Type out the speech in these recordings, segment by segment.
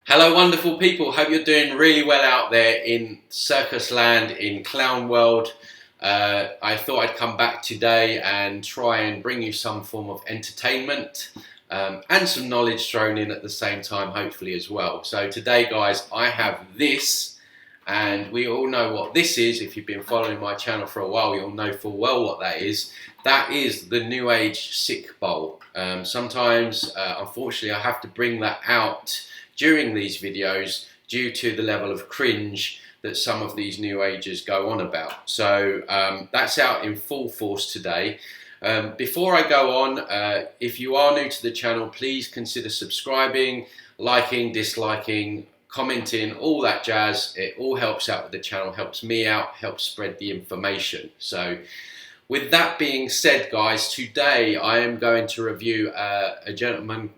Hello wonderful people, hope you're doing really well out there in circus land, in clown world. I thought I'd come back today and try and bring you some form of entertainment and some knowledge thrown in at the same time, hopefully as well. So today guys, I have this, and we all know what this is. If you've been following my channel for a while, you'll know full well what that is. That is the New Age sick bowl. Sometimes, unfortunately, I have to bring that out during these videos due to the level of cringe that some of these New Agers go on about. So that's out in full force today. Before I go on, if you are new to the channel, please consider subscribing, liking, disliking, commenting, all that jazz. It all helps out with the channel, helps me out, helps spread the information. So with that being said, guys, today I am going to review a gentleman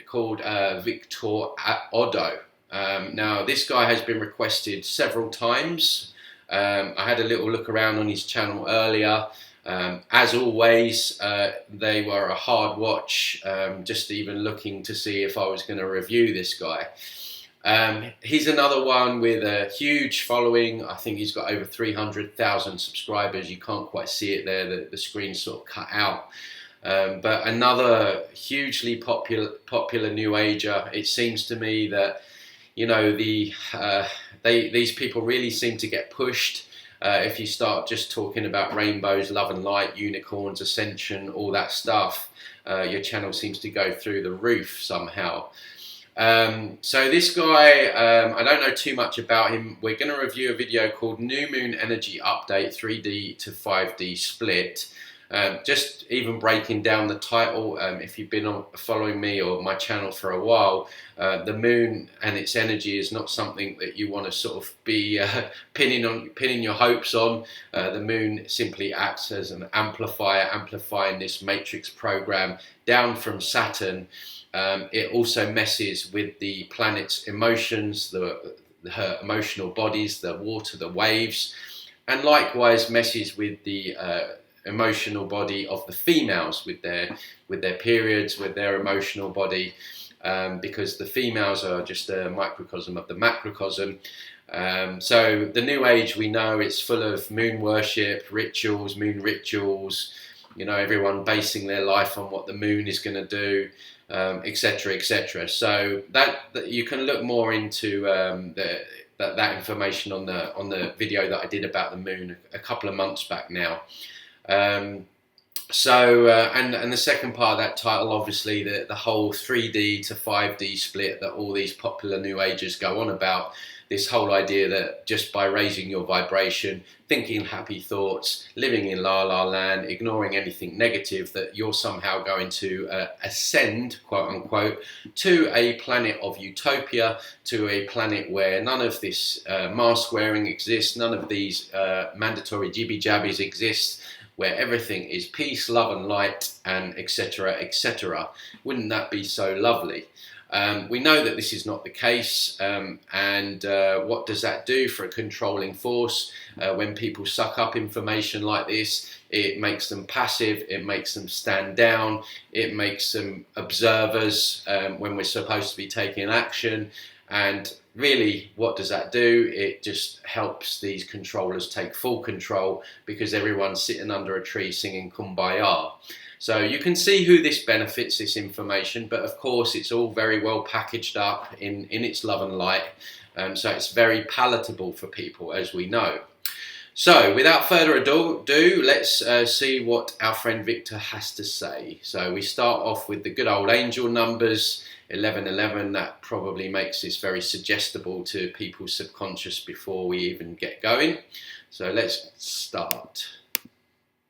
called Victor Oddo. Now, this guy has been requested several times. I had a little look around on his channel earlier. As always, they were a hard watch, just even looking to see if I was going to review this guy. He's another one with a huge following. I think he's got over 300,000 subscribers. You can't quite see it there, the screen's sort of cut out. But another hugely popular New Ager. It seems to me that, you know, these people really seem to get pushed. If you start just talking about rainbows, love and light, unicorns, ascension, all that stuff, your channel seems to go through the roof somehow. So this guy, I don't know too much about him. We're going to review a video called New Moon Energy Update 3D to 5D Split. Just even breaking down the title, if you've been following me or my channel for a while, the moon and its energy is not something that you want to sort of be pinning your hopes on. The moon simply acts as an amplifier, amplifying this matrix program down from Saturn. It also messes with the planet's emotions, her emotional bodies, the water, the waves, and likewise messes with the emotional body of the females with their periods, with their emotional body, because the females are just a microcosm of the macrocosm. So the New Age, we know it's full of moon worship, rituals, moon rituals, you know, everyone basing their life on what the moon is going to do, etc., etc. So that you can look more into that information on the video that I did about the moon a couple of months back now. And the second part of that title, obviously the whole 3D to 5D split that all these popular New Agers go on about. This whole idea that just by raising your vibration, thinking happy thoughts, living in la la land, ignoring anything negative, that you're somehow going to ascend, quote unquote, to a planet of utopia, to a planet where none of this mask wearing exists, none of these mandatory jibby jabbies exist, where everything is peace, love and light, and etc., etc. Wouldn't that be so lovely? We know that this is not the case, and what does that do for a controlling force? When people suck up information like this, it makes them passive, it makes them stand down, it makes them observers when we're supposed to be taking action. And really, what does that do? It just helps these controllers take full control, because everyone's sitting under a tree singing Kumbaya. So you can see who this benefits, this information, but of course it's all very well packaged up in its love and light, so it's very palatable for people, as we know. So without further ado, let's see what our friend Victor has to say. So we start off with the good old angel numbers, 1111. That probably makes this very suggestible to people's subconscious before we even get going. So let's start.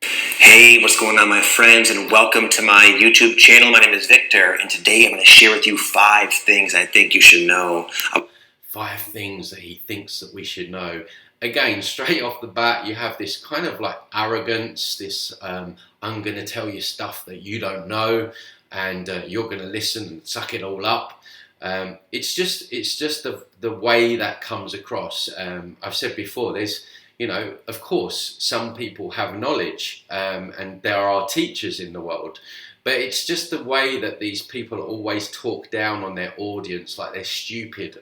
Hey, what's going on, my friends, and welcome to my YouTube channel. My name is Victor, and today I'm going to share with you 5 things I think you should know. 5 things that he thinks that we should know. Again, straight off the bat, you have this kind of like arrogance, this I'm going to tell you stuff that you don't know, and you're going to listen and suck it all up. It's just the way that comes across. I've said before, there's, you know, of course, some people have knowledge, and there are teachers in the world, But it's just the way that these people always talk down on their audience, like they're stupid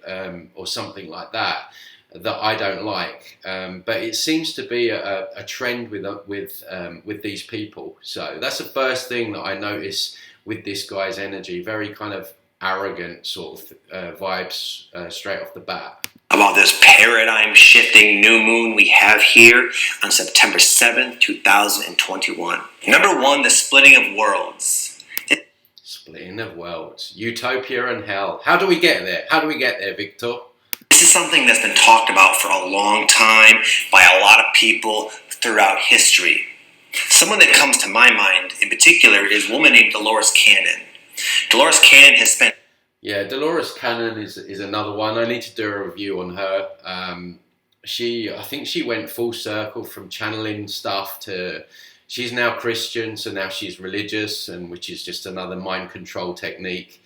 or something like that, that I don't like. But it seems to be a trend with these people. So that's the first thing that I notice with this guy's energy. Very kind of arrogant sort of vibes straight off the bat. About this paradigm shifting new moon we have here on September 7th, 2021. Number one, the splitting of worlds. Splitting of worlds. Utopia and hell. How do we get there? How do we get there, Victor? This is something that's been talked about for a long time by a lot of people throughout history. Someone that comes to my mind in particular is a woman named Dolores Cannon. Dolores Cannon has spent... Yeah, Dolores Cannon is another one. I need to do a review on her. I think she went full circle from channeling stuff to, she's now Christian, so now she's religious, and which is just another mind control technique.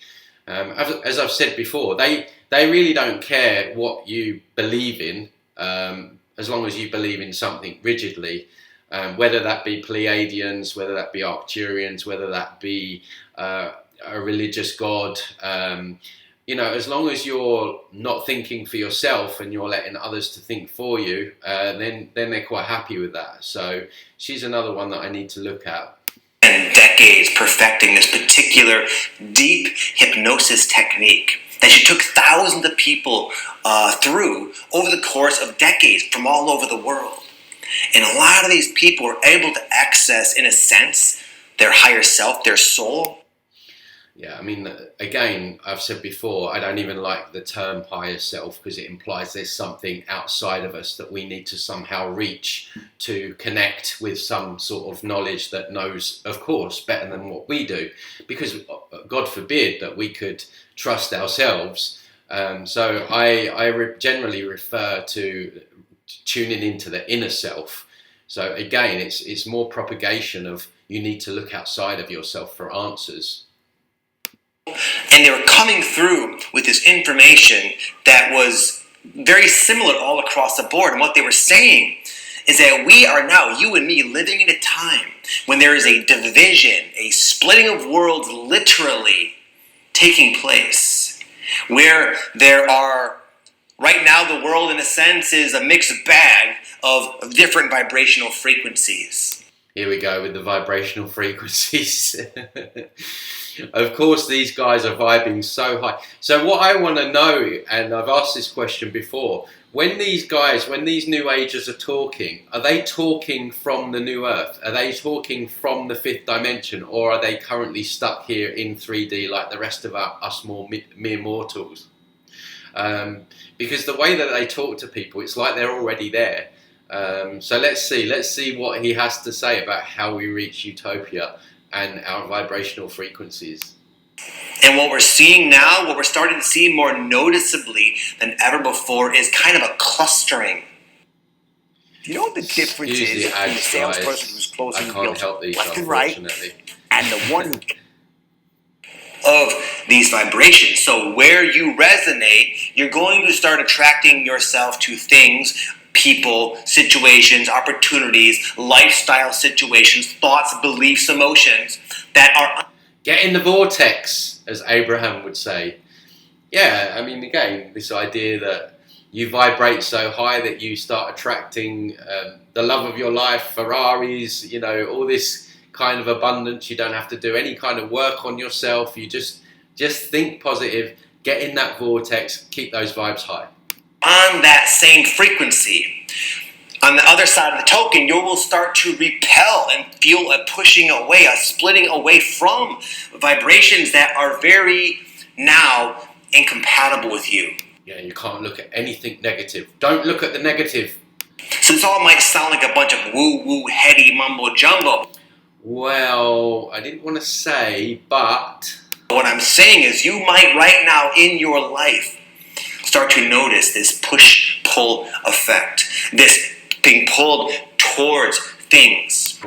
As I've said before, they really don't care what you believe in, as long as you believe in something rigidly, whether that be Pleiadians, whether that be Arcturians, whether that be a religious god. As long as you're not thinking for yourself and you're letting others to think for you, then they're quite happy with that. So she's another one that I need to look at. And decades perfecting this particular deep hypnosis technique that she took thousands of people through over the course of decades from all over the world. And a lot of these people were able to access, in a sense, their higher self, their soul. Yeah, I mean, again, I've said before, I don't even like the term higher self because it implies there's something outside of us that we need to somehow reach to connect with some sort of knowledge that knows, of course, better than what we do. Because God forbid that we could trust ourselves. So I generally refer to tuning into the inner self. So again, it's more propagation of you need to look outside of yourself for answers. And they were coming through with this information that was very similar all across the board. And what they were saying is that we are now, you and me, living in a time when there is a division, a splitting of worlds literally taking place. Where there are, right now the world in a sense is a mixed bag of different vibrational frequencies. Here we go with the vibrational frequencies. Of course, these guys are vibing so high. So what I want to know, and I've asked this question before, when these New Agers are talking, are they talking from the New Earth? Are they talking from the fifth dimension? Or are they currently stuck here in 3D like the rest of us mere mortals? Because the way that they talk to people, it's like they're already there. So let's see what he has to say about how we reach utopia and our vibrational frequencies. And what we're seeing now, what we're starting to see more noticeably than ever before, is kind of a clustering. You know what the difference is between the salesperson who's closing deals left and right and the one of these vibrations. So where you resonate, you're going to start attracting yourself to things, people, situations, opportunities, lifestyle situations, thoughts, beliefs, emotions that are... Get in the vortex, as Abraham would say. Yeah, I mean, again, this idea that you vibrate so high that you start attracting the love of your life, Ferraris, all this kind of abundance. You don't have to do any kind of work on yourself. You just think positive, get in that vortex, keep those vibes high. On that same frequency, on the other side of the token, you will start to repel and feel a pushing away, a splitting away from vibrations that are very now incompatible with you. Yeah, you can't look at anything negative. Don't look at the negative. So this all might sound like a bunch of woo-woo, heady mumbo-jumbo. Well, I didn't want to say, but... What I'm saying is you might right now in your life start to notice this push-pull effect. This being pulled towards things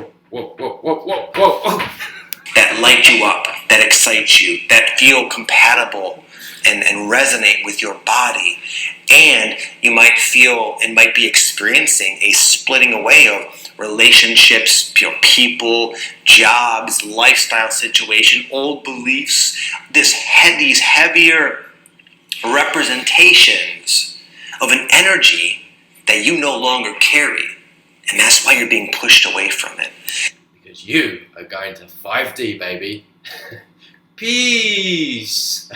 that light you up, that excite you, that feel compatible and resonate with your body. And you might feel and might be experiencing a splitting away of relationships, people, jobs, lifestyle situation, old beliefs, these heavier representations of an energy that you no longer carry. And that's why you're being pushed away from it. Because you are going to 5D, baby. Peace.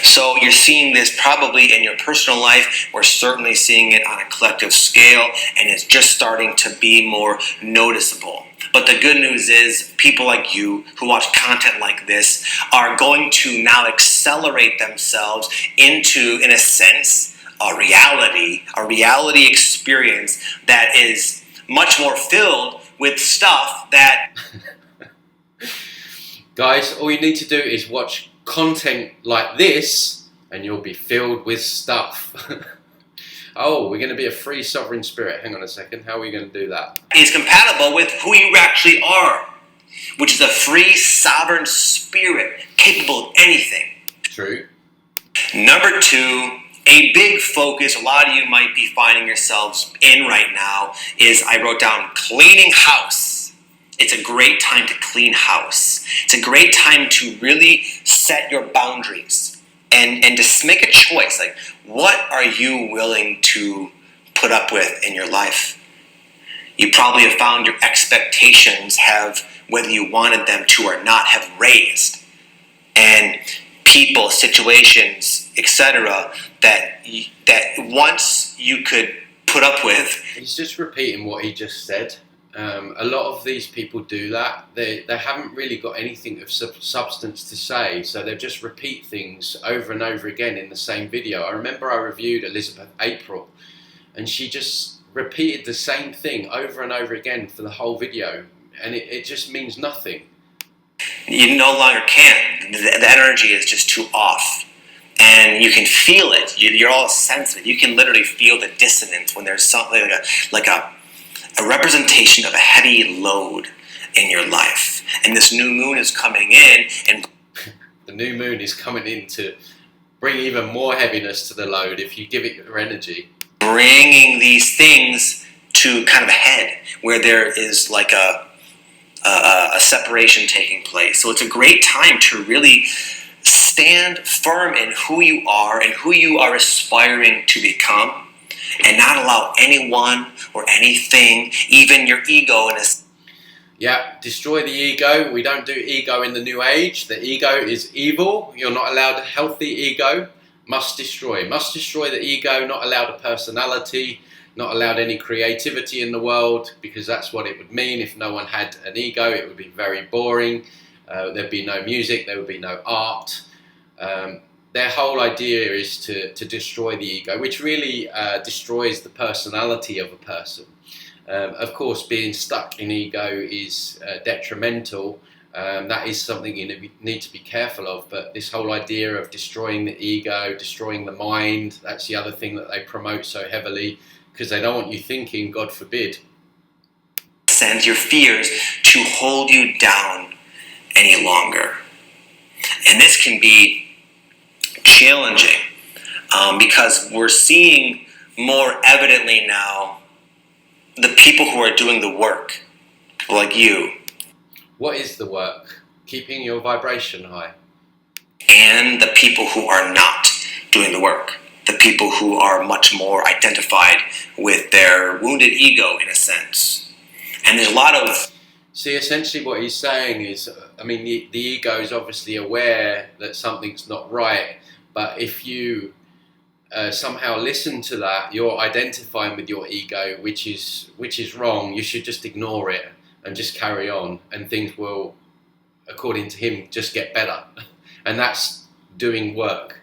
So you're seeing this probably in your personal life. We're certainly seeing it on a collective scale, and it's just starting to be more noticeable. But the good news is people like you who watch content like this are going to now accelerate themselves into, in a sense, a reality experience that is much more filled with stuff that... Guys, all you need to do is watch content like this and you'll be filled with stuff. Oh, we're going to be a free sovereign spirit. Hang on a second. How are we going to do that? Is compatible with who you actually are, which is a free sovereign spirit capable of anything. True. Number 2, a big focus a lot of you might be finding yourselves in right now is, I wrote down, cleaning house. It's a great time to clean house. It's a great time to really set your boundaries and just make a choice. Like, what are you willing to put up with in your life? You probably have found your expectations have, whether you wanted them to or not, have raised. And people, situations, etc., that once you could put up with. He's just repeating what he just said. A lot of these people do that. They haven't really got anything of substance to say, so they just repeat things over and over again in the same video. I remember I reviewed Elizabeth April, and she just repeated the same thing over and over again for the whole video, and it just means nothing. You no longer can. The energy is just too off. And you can feel it. You're all sensitive. You can literally feel the dissonance when there's something like a representation of a heavy load in your life. And this new moon is coming in, and the new moon is coming in to bring even more heaviness to the load if you give it your energy. Bringing these things to kind of a head where there is like a separation taking place. So it's a great time to really stand firm in who you are and who you are aspiring to become, and not allow anyone or anything, even your ego, Yeah, destroy the ego. We don't do ego in the new age. The ego is evil. You're not allowed a healthy ego. Must destroy. Must destroy the ego, not allowed a personality, not allowed any creativity in the world, because that's what it would mean if no one had an ego. It would be very boring. There'd be no music, there would be no art. Their whole idea is to destroy the ego, which really destroys the personality of a person. Of course, being stuck in ego is detrimental. That is something you need to be careful of, but this whole idea of destroying the ego, destroying the mind, that's the other thing that they promote so heavily, because they don't want you thinking, God forbid. Sends your fears to hold you down any longer. And this can be challenging because we're seeing more evidently now the people who are doing the work, like you. What is the work? Keeping your vibration high. And the people who are not doing the work. The people who are much more identified with their wounded ego, in a sense. And there's a lot of... See, essentially what he's saying is, I mean, the ego is obviously aware that something's not right, but if you somehow listen to that, you're identifying with your ego, which is wrong. You should just ignore it and just carry on, and things will, according to him, just get better. And that's doing work.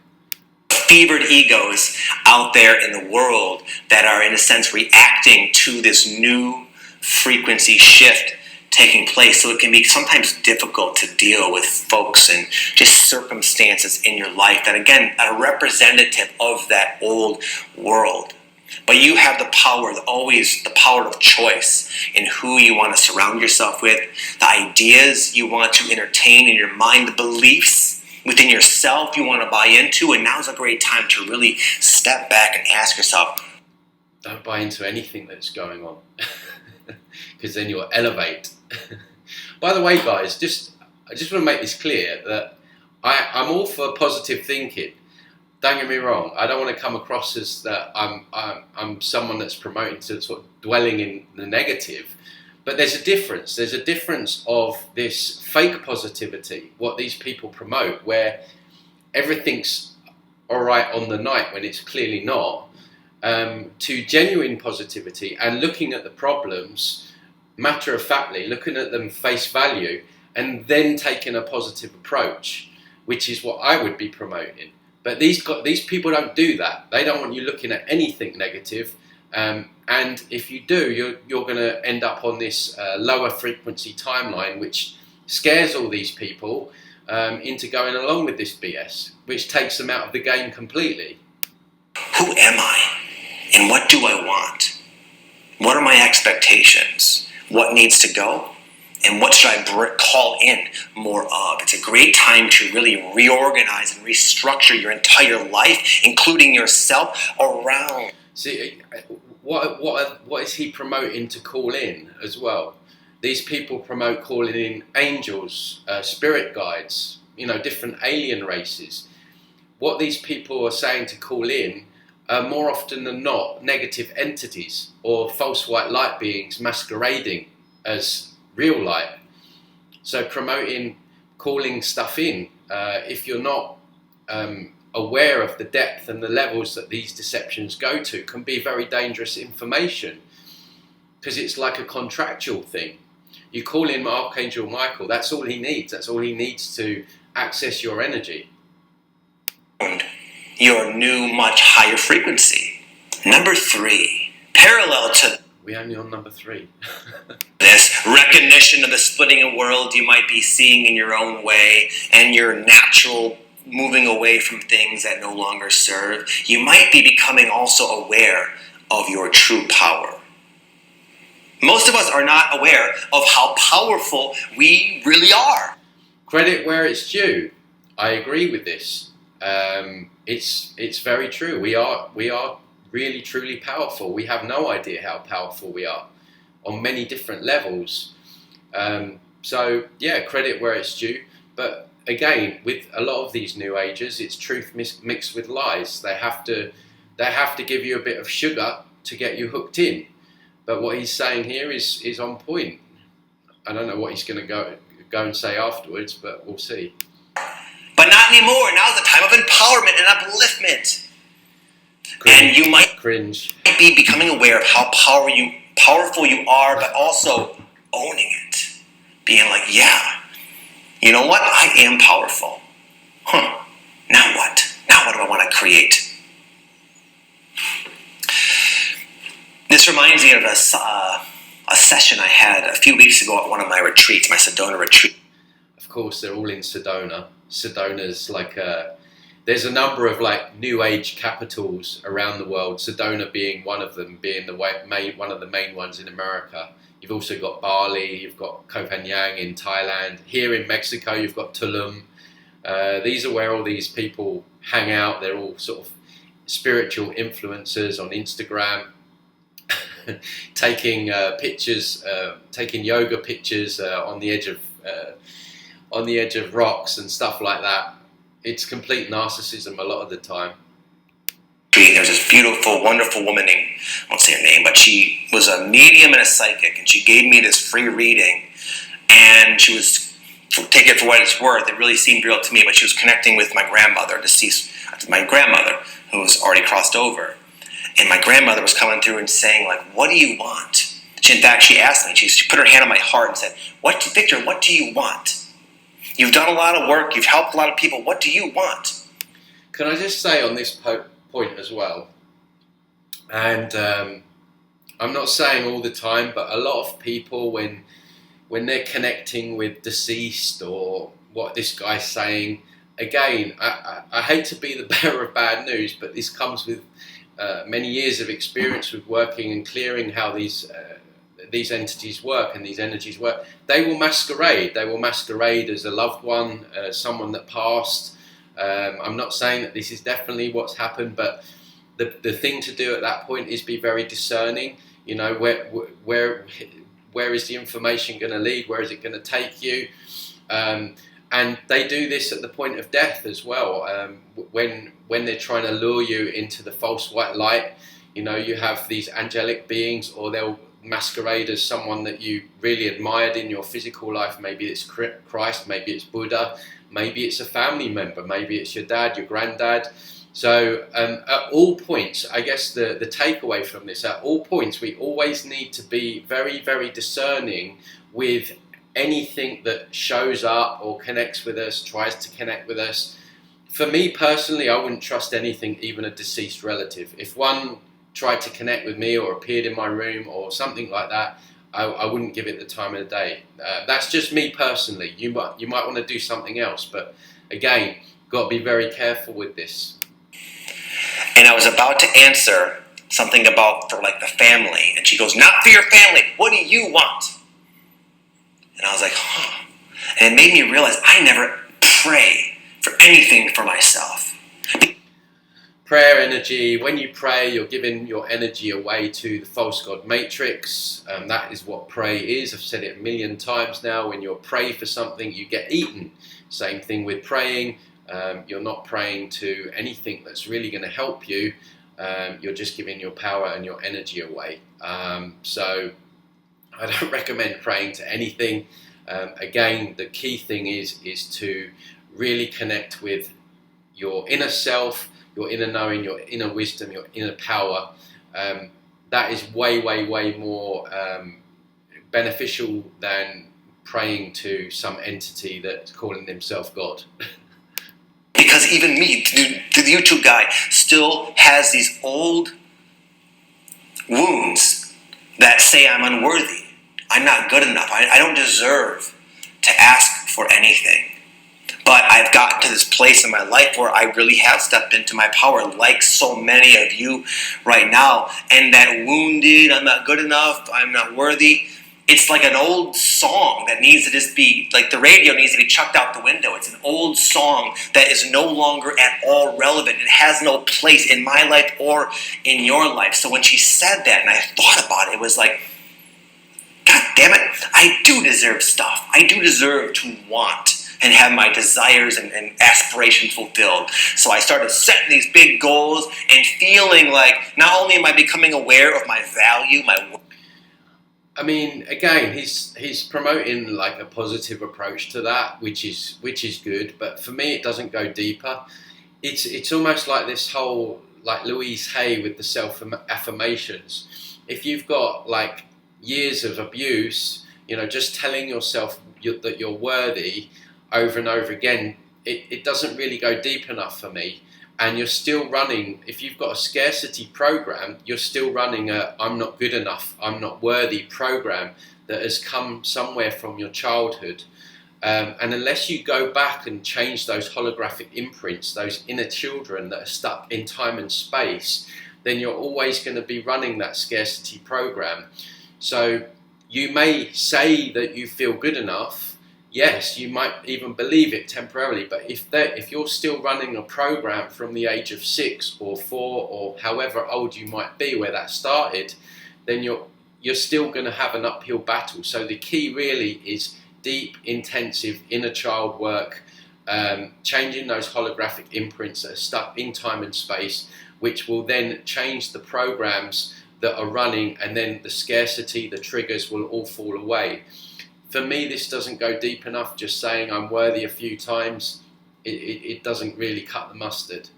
Fevered egos out there in the world that are, in a sense, reacting to this new frequency shift taking place. So it can be sometimes difficult to deal with folks and just circumstances in your life that, again, are representative of that old world. But you have the power, always the power of choice in who you want to surround yourself with, the ideas you want to entertain in your mind, the beliefs within yourself you want to buy into. And now's a great time to really step back and ask yourself, don't buy into anything that's going on, because then you'll elevate. By the way, guys, I just want to make this clear that I'm all for positive thinking. Don't get me wrong. I don't want to come across as that I'm someone that's promoting to sort of dwelling in the negative. But there's a difference. There's a difference of this fake positivity, what these people promote, where everything's all right on the night when it's clearly not, to genuine positivity and looking at the problems matter-of-factly, looking at them face value, and then taking a positive approach, which is what I would be promoting. But these people don't do that. They don't want you looking at anything negative. And if you do, you're going to end up on this lower frequency timeline, which scares all these people into going along with this BS, which takes them out of the game completely. Who am I? And what do I want? What are my expectations? What needs to go? And what should I call in more of? It's a great time to really reorganize and restructure your entire life, including yourself, around. See, what is he promoting to call in as well? These people promote calling in angels, spirit guides, different alien races. What these people are saying to call in are more often than not negative entities or false white light beings masquerading as real light. So calling stuff in, if you're not aware of the depth and the levels that these deceptions go to, can be very dangerous information, because it's like a contractual thing. You call in Archangel Michael, that's all he needs. That's all he needs to access your energy. Your new, much higher frequency. Number 3, parallel to... We're only on number 3. This recognition of the splitting of world you might be seeing in your own way, and your natural moving away from things that no longer serve. You might be becoming also aware of your true power. Most of us are not aware of how powerful we really are. Credit where it's due. I agree with this. It's very true. We are really truly powerful. We have no idea how powerful we are on many different levels. So yeah, credit where it's due. But again, with a lot of these new agers, it's truth mixed with lies. They have to give you a bit of sugar to get you hooked in. But what he's saying here is on point. I don't know what he's going to go and say afterwards, but we'll see. But not anymore. Now's the time of empowerment and upliftment. Cringe. And you might be becoming aware of how powerful you are, but also owning it. Being like, yeah, you know what? I am powerful. Now what? Now what do I want to create? This reminds me of a session I had a few weeks ago at one of my retreats, my Sedona retreat. Of course, they're all in Sedona. Sedona's like there's a number of like new age capitals around the world. Sedona being one of them, being one of the main ones in America. You've also got Bali, you've got Koh Phangan in Thailand. Here in Mexico, you've got Tulum. These are where all these people hang out. They're all sort of spiritual influencers on Instagram, taking pictures, taking yoga pictures on the edge of rocks and stuff like that. It's complete narcissism a lot of the time. There's this beautiful, wonderful woman named, I won't say her name, but she was a medium and a psychic, and she gave me this free reading, and she was, take it for what it's worth, it really seemed real to me, but she was connecting with my grandmother, my grandmother, who was already crossed over. And my grandmother was coming through and saying, like, what do you want? In fact, she asked me, she put her hand on my heart and said, Victor, what do you want? You've done a lot of work, you've helped a lot of people, what do you want? Can I just say on this point as well, and I'm not saying all the time, but a lot of people, when they're connecting with deceased or what this guy's saying, again, I hate to be the bearer of bad news, but this comes with many years of experience with working and clearing how these entities work and these energies work. They will masquerade. They will masquerade as a loved one, someone that passed. I'm not saying that this is definitely what's happened, but the thing to do at that point is be very discerning. You know, where is the information going to lead? Where is it going to take you? And they do this at the point of death as well. When they're trying to lure you into the false white light, you know, you have these angelic beings, or they'll masquerade as someone that you really admired in your physical life. Maybe it's Christ, maybe it's Buddha, maybe it's a family member, maybe it's your dad, your granddad. So at all points, I guess the takeaway from this, at all points, we always need to be very, very discerning with anything that shows up or connects with us, tries to connect with us. For me personally, I wouldn't trust anything, even a deceased relative. If one tried to connect with me or appeared in my room or something like that, I wouldn't give it the time of the day. That's just me personally. You might want to do something else, but again, got to be very careful with this. And I was about to answer something about for like the family, and she goes, "Not for your family. What do you want?" And I was like, huh. And it made me realize I never pray for anything for myself. Prayer energy. When you pray, you're giving your energy away to the false god matrix. That is what pray is. I've said it a million times now. When you pray for something, you get eaten. Same thing with praying. You're not praying to anything that's really going to help you. You're just giving your power and your energy away. So I don't recommend praying to anything. Again, the key thing is to really connect with your inner self, your inner knowing, your inner wisdom, your inner power. That is way, way, way more beneficial than praying to some entity that's calling themselves God. Because even me, the YouTube guy, still has these old wounds that say I'm unworthy. I'm not good enough. I don't deserve to ask for anything. But I've gotten to this place in my life where I really have stepped into my power, like so many of you right now. And that wounded, I'm not good enough, I'm not worthy, it's like an old song that needs to just be, like the radio needs to be chucked out the window. It's an old song that is no longer at all relevant. It has no place in my life or in your life. So when she said that and I thought about it, it was like, God damn it, I do deserve stuff. I do deserve to want and have my desires and aspirations fulfilled. So I started setting these big goals and feeling like not only am I becoming aware of my value, my worth. I mean, again, he's promoting like a positive approach to that, which is good. But for me, it doesn't go deeper. It's almost like this whole, like Louise Hay with the self-affirmations. If you've got like years of abuse, you know, just telling yourself that you're worthy over and over again, it doesn't really go deep enough for me. And you're still running, if you've got a scarcity program, you're still running a I'm not good enough, I'm not worthy program that has come somewhere from your childhood. And unless you go back and change those holographic imprints, those inner children that are stuck in time and space, then you're always going to be running that scarcity program. So you may say that you feel good enough. Yes, you might even believe it temporarily, but if you're still running a program from the age of 6 or 4 or however old you might be where that started, then you're still going to have an uphill battle. So the key really is deep, intensive inner child work, changing those holographic imprints that are stuck in time and space, which will then change the programs that are running, and then the scarcity, the triggers will all fall away. For me, this doesn't go deep enough. Just saying I'm worthy a few times, it doesn't really cut the mustard.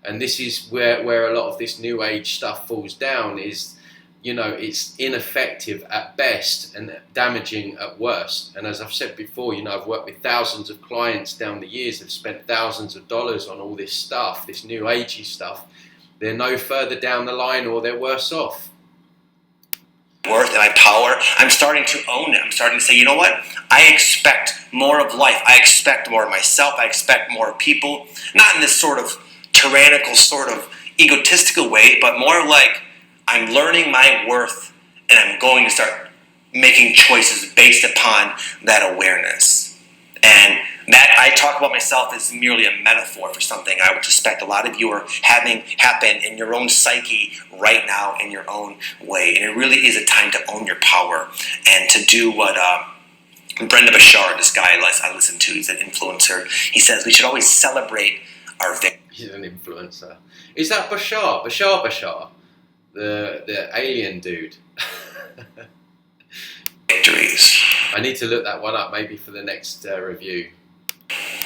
And this is where a lot of this new age stuff falls down, is, you know, it's ineffective at best and damaging at worst. And as I've said before, you know, I've worked with thousands of clients down the years, have spent thousands of dollars on all this stuff, this new agey stuff. They're no further down the line, or they're worse off. Worth and my power, I'm starting to own it. I'm starting to say, you know what? I expect more of life. I expect more of myself. I expect more of people. Not in this sort of tyrannical, sort of egotistical way, but more like I'm learning my worth and I'm going to start making choices based upon that awareness. And That I talk about myself as merely a metaphor for something I would suspect a lot of you are having happen in your own psyche right now in your own way. And it really is a time to own your power and to do what Brenda Bashar, this guy I listen to, he's an influencer. He says we should always celebrate our victories. He's an influencer. Is that Bashar? Bashar? The alien dude. Victories. I need to look that one up maybe for the next review.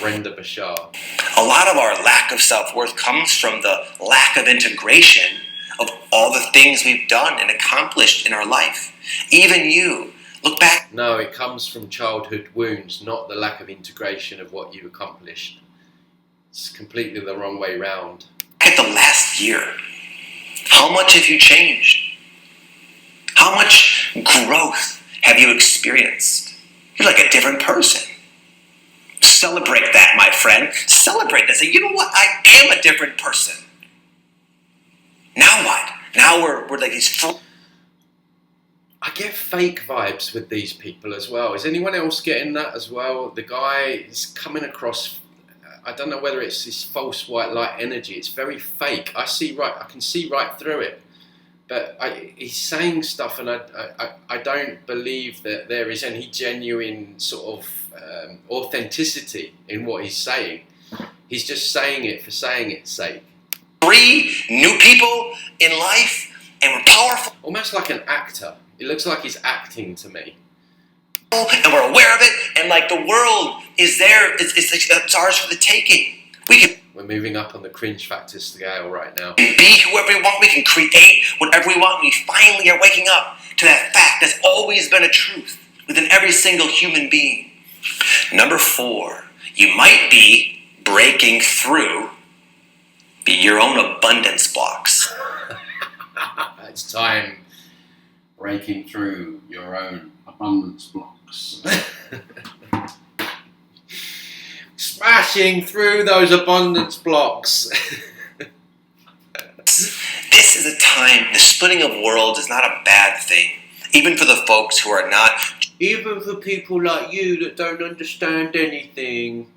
Brenda Bashar. A lot of our lack of self-worth comes from the lack of integration of all the things we've done and accomplished in our life. Even you, look back. No, it comes from childhood wounds, not the lack of integration of what you accomplished. It's completely the wrong way round. At the last year, how much have you changed? How much growth have you experienced? You're like a different person. Celebrate that, my friend. Celebrate that. Say, you know what? I am a different person. Now what? Now we're like these full. I get fake vibes with these people as well. Is anyone else getting that as well? The guy is coming across, I don't know whether it's this false white light energy. It's very fake. I can see right through it. But he's saying stuff, and I don't believe that there is any genuine sort of authenticity in what he's saying. He's just saying it for saying its sake. 3 new people in life, and we're powerful. Almost like an actor. It looks like he's acting to me. And we're aware of it, and like the world is there. It's ours for the taking. We're moving up on the cringe factor scale right now. We can be whoever we want. We can create whatever we want. We finally are waking up to that fact that's always been a truth within every single human being. Number 4, you might be breaking through your own abundance blocks. It's time breaking through your own abundance blocks. Smashing through those abundance blocks. This is a time, the splitting of worlds is not a bad thing. Even for the folks who are not. Even for people like you that don't understand anything.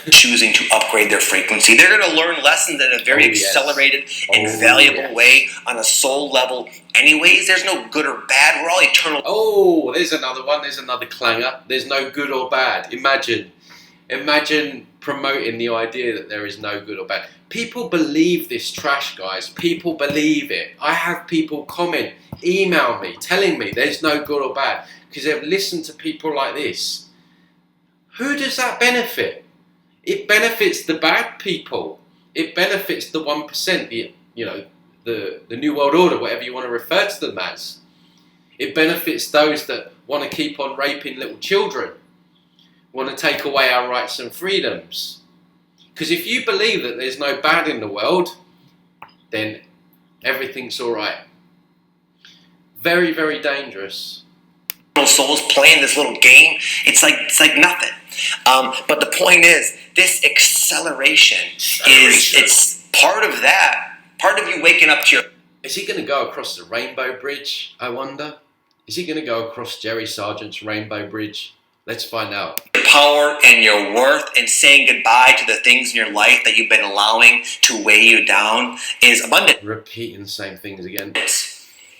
Choosing to upgrade their frequency. They're going to learn lessons in a very accelerated and valuable way on a soul level. Anyways, there's no good or bad. We're all eternal. Oh, there's another one. There's another clanger. There's no good or bad. Imagine promoting the idea that there is no good or bad. People believe this trash, guys. People believe it. I have people comment, email me, telling me there's no good or bad because they've listened to people like this. Who does that benefit? It benefits the bad people. It benefits the 1%, the New World Order, whatever you want to refer to them as. It benefits those that want to keep on raping little children, want to take away our rights and freedoms. Because if you believe that there's no bad in the world, then everything's all right. Very, very dangerous. Souls playing this little game, it's like nothing. But the point is, this acceleration it's part of that. Part of you waking up to your. Is he going to go across the Rainbow Bridge, I wonder? Is he going to go across Jerry Sargent's Rainbow Bridge? Let's find out. Your power and your worth and saying goodbye to the things in your life that you've been allowing to weigh you down is abundant. Repeating the same things again.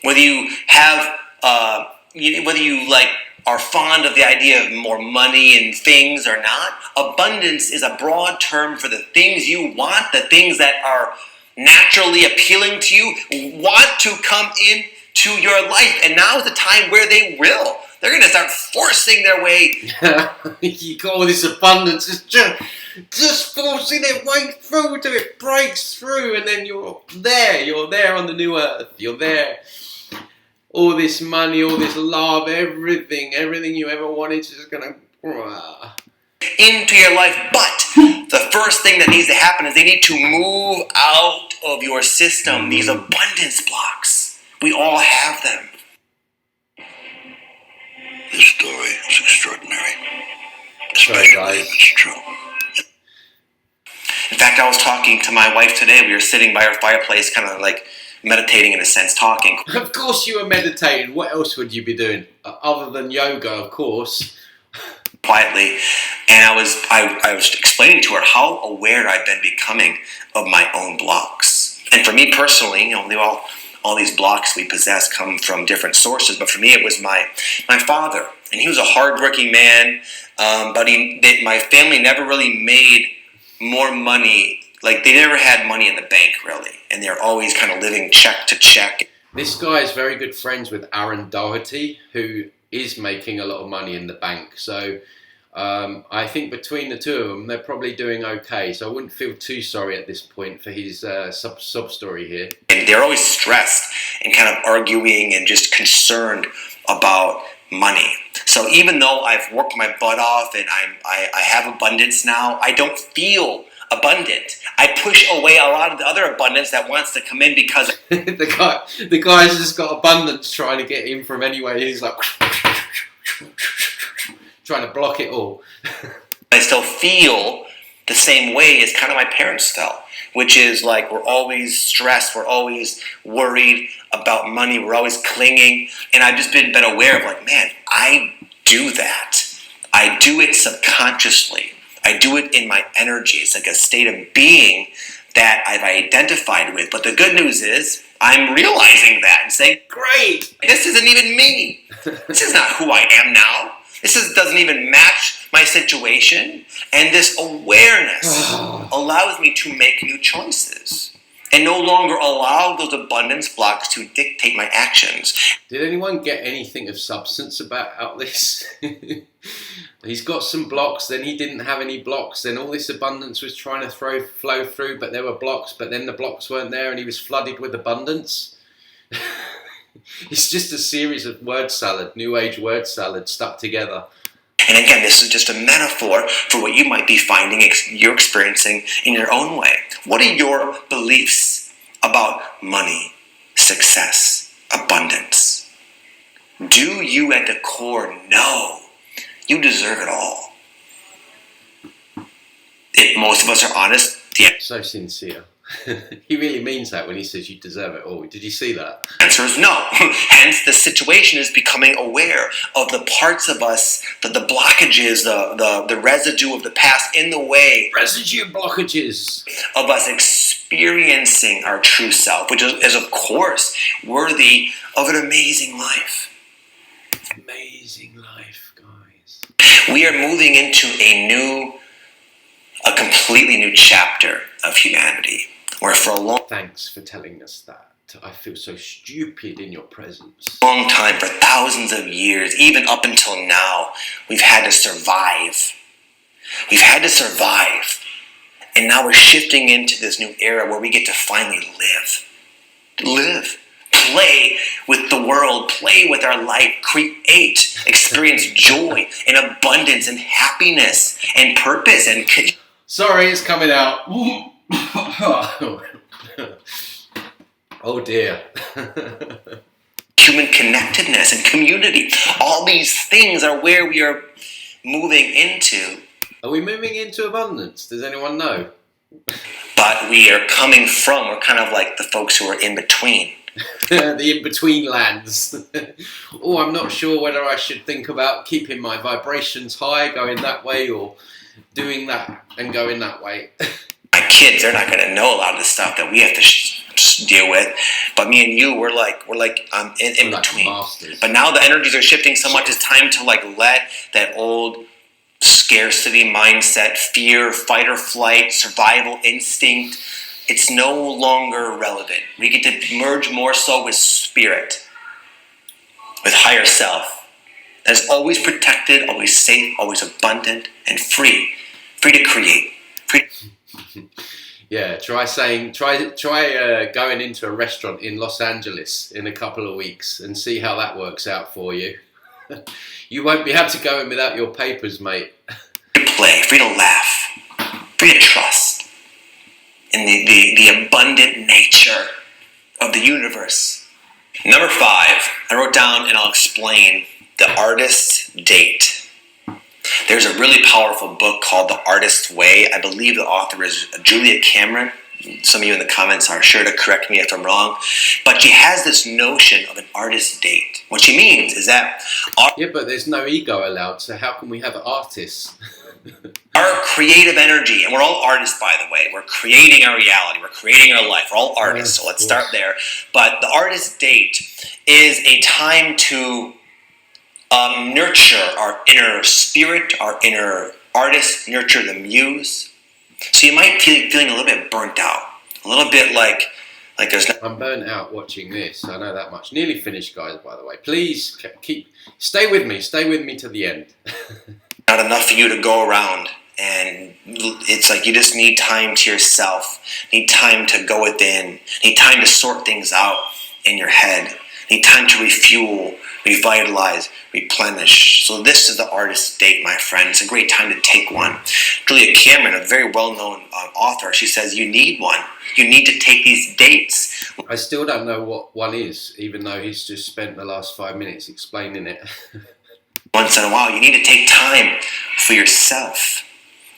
Whether you have, whether you are fond of the idea of more money and things or not, abundance is a broad term for the things you want, the things that are naturally appealing to you, want to come into your life. And now is the time where they will. They're going to start forcing their way. You got all this abundance, it's just forcing their way through till it breaks through, and then you're there on the new earth, you're there. All this money, all this love, everything you ever wanted is just going to into your life. But the first thing that needs to happen is they need to move out of your system, these abundance blocks. We all have them. This story is extraordinary. Sorry, guys. It's true. In fact, I was talking to my wife today. We were sitting by our fireplace, kind of like meditating in a sense, talking. Of course you were meditating. What else would you be doing? Other than yoga, of course. quietly, and I was explaining to her how aware I've been becoming of my own blocks. And for me personally, all these blocks we possess come from different sources, but for me it was my father, and he was a hardworking man, but my family never really made more money. Like, they never had money in the bank, really, and they're always kind of living check to check. This guy is very good friends with Aaron Doherty, who is making a lot of money in the bank. So I think between the two of them, they're probably doing okay. So I wouldn't feel too sorry at this point for his sub story here. And they're always stressed and kind of arguing and just concerned about money. So even though I've worked my butt off and I have abundance now, I don't feel abundant. I push away a lot of the other abundance that wants to come in because the guy's just got abundance trying to get in from anywhere. He's like trying to block it all. I still feel the same way as kind of my parents felt, which is like we're always stressed, we're always worried about money, we're always clinging, and I've just been aware of like, man, I do that. I do it subconsciously. I do it in my energy. It's like a state of being that I've identified with. But the good news is I'm realizing that and saying, great, this isn't even me. This is not who I am now. Doesn't even match my situation. And this awareness allows me to make new choices and no longer allow those abundance blocks to dictate my actions. Did anyone get anything of substance about this? He's got some blocks, then he didn't have any blocks, then all this abundance was trying to flow through, but there were blocks, but then the blocks weren't there and he was flooded with abundance. It's just a series of word salad, new age word salad stuck together. And again, this is just a metaphor for what you might be finding you're experiencing in your own way. What are your beliefs about money, success, abundance? Do you at the core know you deserve it all? If most of us are honest, the so sincere. He really means that when he says you deserve it all. Did you see that? answer is no. Hence, the situation is becoming aware of the parts of us, the blockages, the residue of the past in the way. Residue blockages. Of us experiencing our true self, which is of course, worthy of an amazing life. Amazing life, guys. We are moving into a completely new chapter of humanity. Where for a Thanks for telling us that. I feel so stupid in your presence. long time, for thousands of years, even up until now, we've had to survive. We've had to survive. And now we're shifting into this new era where we get to finally live. Live. Play with the world. Play with our life. Create. Experience joy and abundance and happiness and purpose and... Sorry, it's coming out. Oh dear. Human connectedness and community. All these things are where we are moving into. Are we moving into abundance? Does anyone know? But we're kind of like the folks who are in between. The in-between lands. Oh, I'm not sure whether I should think about keeping my vibrations high, going that way, or doing that and going that way. My kids, they're not going to know a lot of the stuff that we have to deal with. But me and you, we're like in between. Masters. But now the energies are shifting so much. It's time to let that old scarcity mindset, fear, fight or flight, survival instinct. It's no longer relevant. We get to merge more so with spirit, with higher self. That is always protected, always safe, always abundant, and free. Free to create. Free. Yeah, try going into a restaurant in Los Angeles in a couple of weeks and see how that works out for you. You won't be able to go in without your papers, mate. Free to play, free to laugh, free to trust in the abundant nature of the universe. Number 5, I wrote down and I'll explain the artist's date. There's a really powerful book called The Artist's Way. I believe the author is Julia Cameron. Some of you in the comments are sure to correct me if I'm wrong, but she has this notion of an artist date. What she means is that yeah, but there's no ego allowed, so how can we have artists? Our creative energy, and we're all artists, by the way. We're creating our reality. We're creating our life. We're all artists, so let's start there. But the artist date is a time to nurture our inner spirit, our inner artist, nurture the muse. So you might be feeling a little bit burnt out, a little bit like there's no... I'm burnt out watching this, I know that much. Nearly finished, guys, by the way. Please stay with me to the end. Not enough for you to go around, and it's like you just need time to yourself, need time to go within, need time to sort things out in your head, need time to refuel, revitalize, replenish. So this is the artist's date, my friend. It's a great time to take one. Julia Cameron, a very well-known author, she says you need one. You need to take these dates. I still don't know what one is, even though he's just spent the last 5 minutes explaining it. Once in a while, you need to take time for yourself.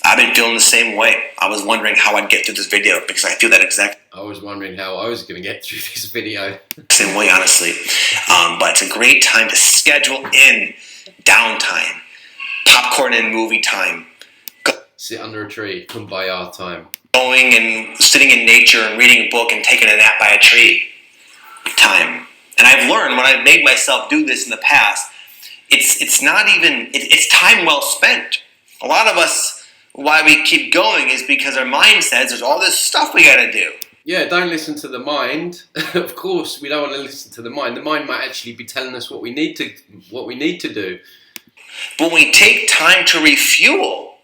I've been feeling the same way. I was wondering how I'd get through this video because I feel that exact... I was wondering how I was going to get through this video. Same way, honestly. But it's a great time to schedule in downtime, popcorn and movie time. Sit under a tree, kumbaya time. Going and sitting in nature and reading a book and taking a nap by a tree time. And I've learned when I've made myself do this in the past, it's not even... It's time well spent. A lot of us... Why we keep going is because our mind says there's all this stuff we got to do. Yeah, don't listen to the mind. Of course, we don't want to listen to the mind. The mind might actually be telling us what we need to do. But when we take time to refuel,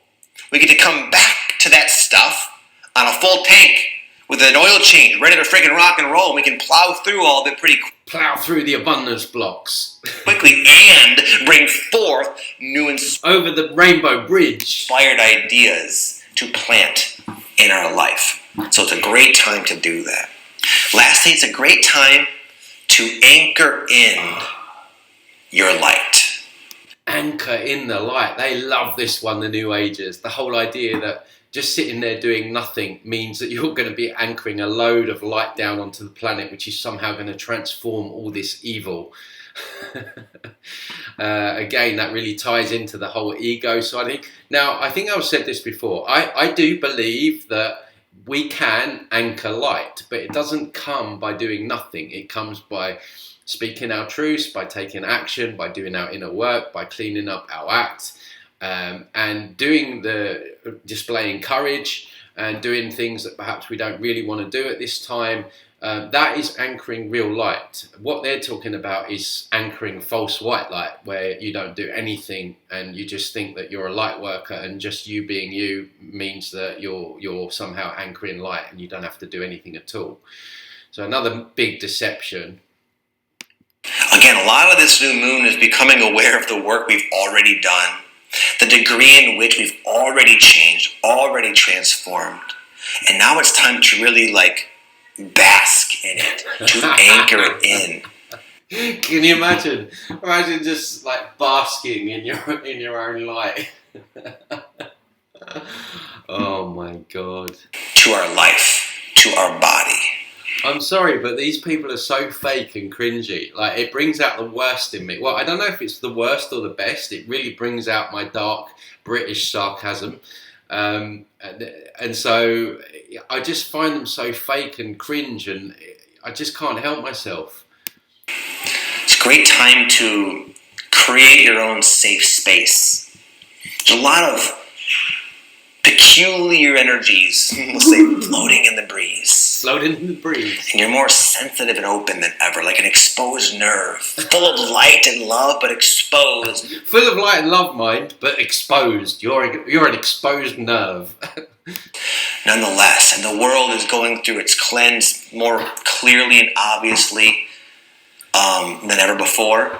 we get to come back to that stuff on a full tank with an oil change, ready to freaking rock and roll. We can plow through all of it pretty quickly. Plow through the abundance blocks. Quickly and bring forth new over the rainbow bridge. Inspired ideas to plant in our life. So it's a great time to do that. Lastly, it's a great time to anchor in your light. Anchor in the light. They love this one, the New Agers. The whole idea that just sitting there doing nothing means that you're going to be anchoring a load of light down onto the planet, which is somehow going to transform all this evil. Again, that really ties into the whole ego side. Now, I think I've said this before. I do believe that we can anchor light, but it doesn't come by doing nothing. It comes by speaking our truths, by taking action, by doing our inner work, by cleaning up our act. And displaying courage and doing things that perhaps we don't really want to do at this time. That is anchoring real light. What they're talking about is anchoring false white light, where you don't do anything and you just think that you're a light worker, and just you being you means that you're somehow anchoring light and you don't have to do anything at all. So another big deception. Again, a lot of this new moon is becoming aware of the work we've already done, the degree in which we've already changed, already transformed. And now it's time to really bask in it, to anchor it in. Can you imagine? Imagine just basking in your own light. Oh my God. To our life, to our body. I'm sorry, but these people are so fake and cringy. It brings out the worst in me. Well, I don't know if it's the worst or the best. It really brings out my dark British sarcasm. And so I just find them so fake and cringe, and I just can't help myself. It's a great time to create your own safe space. There's a lot of peculiar energies, let's say, floating in the breeze. Floating in the breeze. And you're more sensitive and open than ever, like an exposed nerve. Full of light and love, but exposed. Full of light and love, mind, but exposed. You're an exposed nerve. Nonetheless, and the world is going through its cleanse more clearly and obviously than ever before.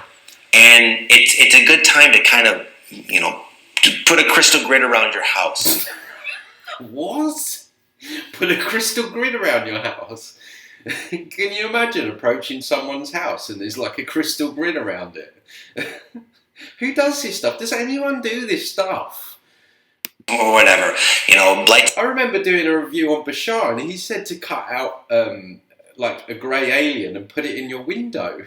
And it's a good time to kind of, to put a crystal grid around your house. What? Put a crystal grid around your house? Can you imagine approaching someone's house and there's a crystal grid around it? Who does this stuff? Does anyone do this stuff? or whatever, you know, like. I remember doing a review on Bitchute, and he said to cut out like a grey alien and put it in your window.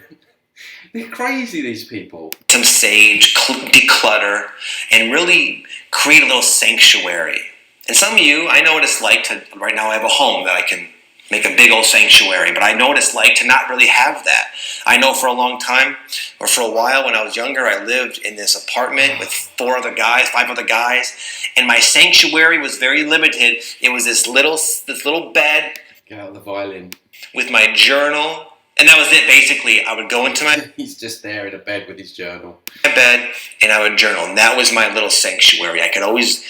They're crazy, these people. Some sage, declutter, and really create a little sanctuary. And some of you, I know what it's like to, right now I have a home that I can make a big old sanctuary, but I know what it's like to not really have that. I know for a long time, or for a while when I was younger, I lived in this apartment with 5 other guys, and my sanctuary was very limited. It was this little bed. Get out the violin. With my journal, and that was it basically. I would go into my... He's just there in a bed with his journal. My bed, and I would journal, and that was my little sanctuary. I could always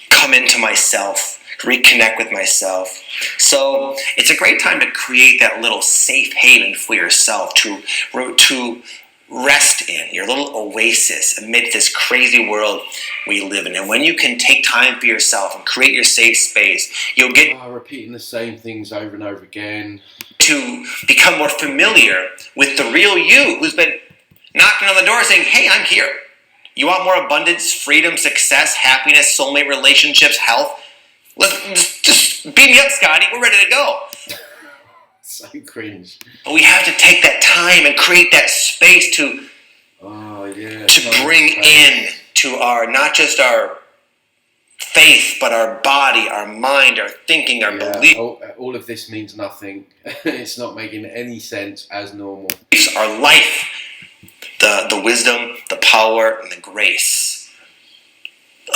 come into myself, reconnect with myself. So it's a great time to create that little safe haven for yourself to rest in, your little oasis amid this crazy world we live in. And when you can take time for yourself and create your safe space, you'll get repeating the same things over and over again. To become more familiar with the real you who's been knocking on the door saying, hey, I'm here. You want more abundance, freedom, success, happiness, soulmate relationships, health? Just beat me up, Scotty. We're ready to go. So cringe. But we have to take that time and create that space to bring in to our, not just our faith, but our body, our mind, our thinking, our beliefs. All of this means nothing. It's not making any sense as normal. Our life, the wisdom, the power, and the grace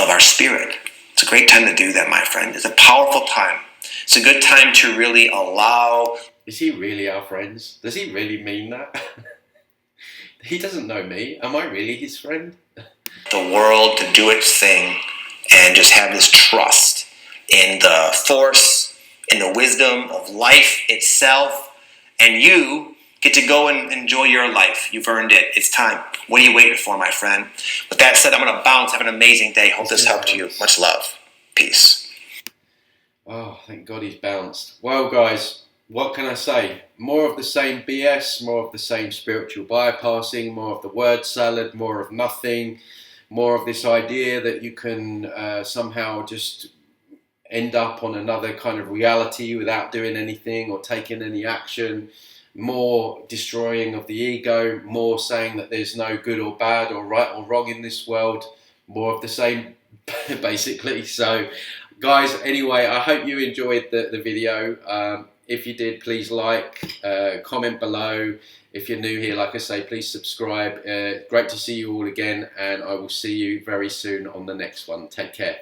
of our spirit. It's a great time to do that, my friend. It's a powerful time. It's a good time to really allow... Is he really our friends? Does he really mean that? He doesn't know me. Am I really his friend? The world to do its thing and just have this trust in the force, in the wisdom of life itself, and you get to go and enjoy your life. You've earned it. It's time. What are you waiting for, my friend? With that said, I'm going to bounce. Have an amazing day. Hope this helped you. Much love. Peace. Oh, thank God he's bounced. Well, guys, what can I say? More of the same BS, more of the same spiritual bypassing, more of the word salad, more of nothing, more of this idea that you can somehow just end up on another kind of reality without doing anything or taking any action, more destroying of the ego, more saying that there's no good or bad or right or wrong in this world, more of the same basically. So guys, anyway, I hope you enjoyed the video. If you did, please like, comment below. If you're new here, like I say, please subscribe. Great to see you all again, and I will see you very soon on the next one. Take care.